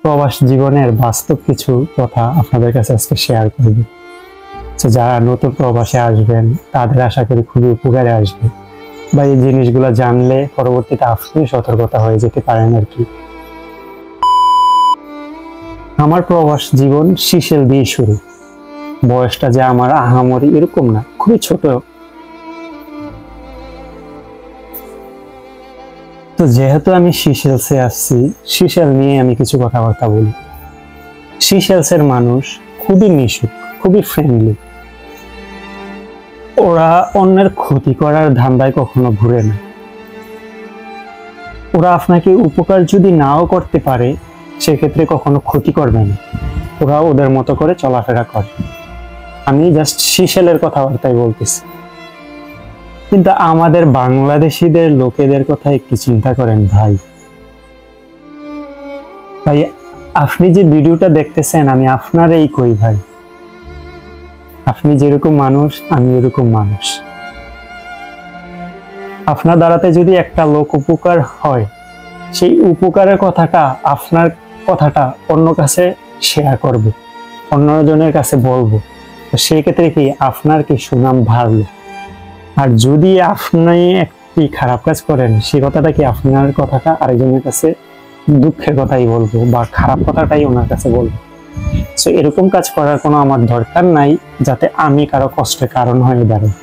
প্রবাস জীবনের বাস্তব কিছু কথা আপনাদের কাছে আজকে শেয়ার করব। যারা নতুন প্রবাসে আসবেন তাদের আশা করি খুবই উপকারে আসবে, বা এই জিনিসগুলো জানলে পরবর্তীতে আপনি সতর্কতা হয়ে যেতে পারেন আর কি। আমার প্রবাস জীবন সিশেল দিয়ে শুরু। বয়সটা যে আমার আহামরি এরকম না, খুবই ছোট। তো যেহেতু আমি সিশেলসে আসছি, সিশেল নিয়ে আমি কিছু কথাবার্তা বলি। সিশেলসের মানুষ খুবই মিশুক, খুবই ফ্রেন্ডলি। ওরা অন্যের ক্ষতি করার ধান্দায় কখনো ঘুরে না। ওরা আপনাকে উপকার যদি নাও করতে পারে সেক্ষেত্রে কখনো ক্ষতি করবে না। ওরা ওদের মতো করে চলাফেরা করে। আমি জাস্ট সিশেলের কথাবার্তাই বলতেছি। কিন্তু আমাদের বাংলাদেশিদের লোকেদের কথা একটু চিন্তা করেন ভাই। ভাই আপনি যে ভিডিওটা দেখতেছেন আমি আপনার এই কই ভাই, আপনি যেরকম মানুষ আমি এরকম মানুষ। আপনার দ্বারাতে যদি একটা লোক উপকার হয়, সেই উপকারের কথাটা আপনার কথাটা অন্য কাছে শেয়ার করব, অন্যজনের কাছে বলবো, তো সেই ক্ষেত্রে কি আপনার কি সুনাম বাড়লো। আর যদি আপনি একটি খারাপ কাজ করেন সেই কথাটা কি আপনার কথাটা আরেকজনের কাছে দুঃখের কথাই বলবো বা খারাপ কথাটাই ওনার কাছে বলবো। তো এরকম কাজ করার কোনো আমার দরকার নাই, যাতে আমি কারো কষ্টের কারণ হয়ে দাঁড়াই।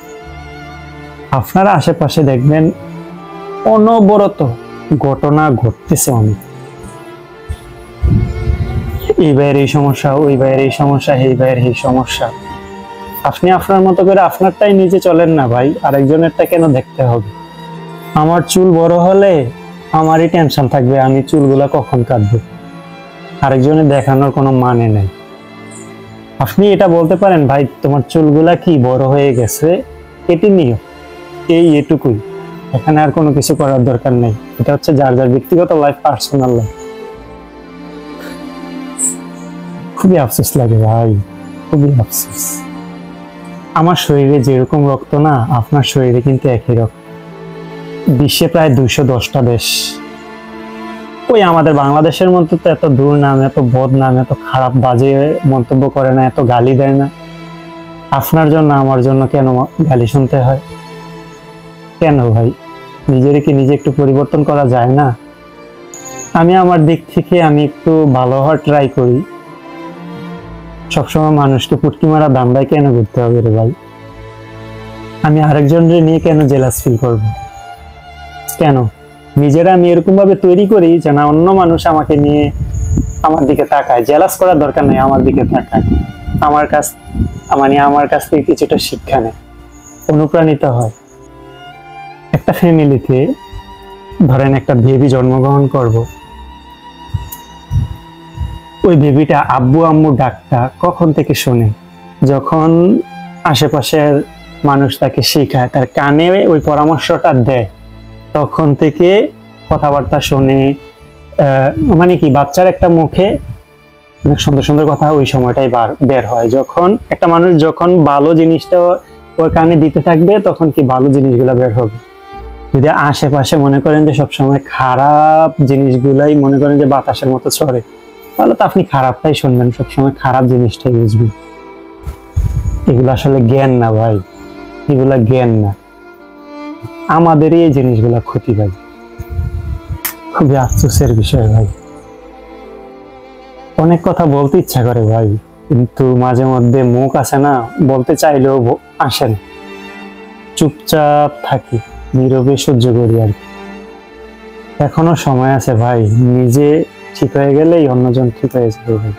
আপনারা আশেপাশে দেখবেন অনবরত ঘটনা ঘটতেছে অনেক। এই ভাইয়ের এই সমস্যা, ওই ভাইয়ের এই সমস্যা, এই ভাইয়ের এই সমস্যা। আপনি আপনার মতো করে আপনারটাই নিজে চলেন না ভাই, আরেকজনেরটা কেন দেখতে হবে? আমার চুল বড় হলে আমারই টেনশন থাকবে আমি চুলগুলা কখন কাটবো, আরেকজনের দেখানোর কোনো মানে নাই। আপনি এটা বলতে পারেন ভাই তোমার চুলগুলা কি বড় হয়ে গেছে, এটি নিও, এটুকুই, এখানে আর কোনো কিছু করার দরকার নেই। এটা হচ্ছে যার যার ব্যক্তিগত লাইফ, পার্সোনাল লাইফ। খুবই আফসোস লাগে ভাই, খুবই আফসোস। আমার শরীরে যেরকম রক্ত না, আপনার শরীরে কিন্তু একই রক্ত। বিশ্বে প্রায় 210টা দেশ। ওই আমাদের বাংলাদেশের মধ্যে তো এত দূর নাম, এত বদনাম, এত খারাপ বাজে মন্তব্য করে না, এত গালি দেয় না। আপনার জন্য আমার জন্য কেন গালি শুনতে হয়? কেন ভাই? নিজের কি নিজে একটু পরিবর্তন করা যায় না? আমি আমার দিক থেকে আমি একটু ভালো হওয়ার ট্রাই করি। সবসময় মানুষকে পুটকি মারা দান্দায় কেন করতে হবে রে ভাই? আমি আরেকজনের নিয়ে কেন জেলাস ফিল করব? কেন? নিজেরা আমি এরকম ভাবে তৈরি করি যে না অন্য মানুষ আমাকে নিয়ে আমার দিকে তাকায়। জেলাস করার দরকার নেই, আমার দিকে তাকায়, আমার কাছ থেকে কিছুটা শিক্ষা নেয়, অনুপ্রাণিত হয়। একটা ফ্যামিলিতে ধরেন একটা বেবি জন্মগ্রহণ করব, ওই বেবিটা আব্বু আম্মু ডাকটা কখন থেকে শোনে? যখন আশেপাশের মানুষ তাকে শেখায়, তার কানে ওই পরামর্শটা দেয়, তখন থেকে কথাবার্তা শোনে। মানে কি বাচ্চার একটা মুখে অনেক সুন্দর সুন্দর কথা ওই সময়টাই বের হয়। যখন একটা মানুষ যখন ভালো জিনিসটা ওর কানে দিতে থাকবে তখন কি ভালো জিনিসগুলা বের হবে। যদি আশেপাশে মনে করেন যে সবসময় খারাপ জিনিসগুলাই মনে করেন যে বাতাসের মতো ছড়ে, তাহলে তো আপনি খারাপটাই শুনবেন, সবসময় খারাপ জিনিসটাই বুঝবেন। এগুলো আসলে জ্ঞান না ভাই, এগুলা জ্ঞান না। আমাদেরই এই জিনিসগুলা ক্ষতি ভাই। খুবই আফসোসের বিষয় ভাই। অনেক কথা বলতে ইচ্ছা করে ভাই, কিন্তু মাঝে মধ্যে মুখ আসে না, বলতে চাইলেও আসে না। চুপচাপ থাকি, নীরবে সহ্য করি আর কি। এখনো সময় আছে ভাই, নিজে ঠিক হয়ে গেলেই অন্যজন ঠিক হয়ে যাবে ভাই।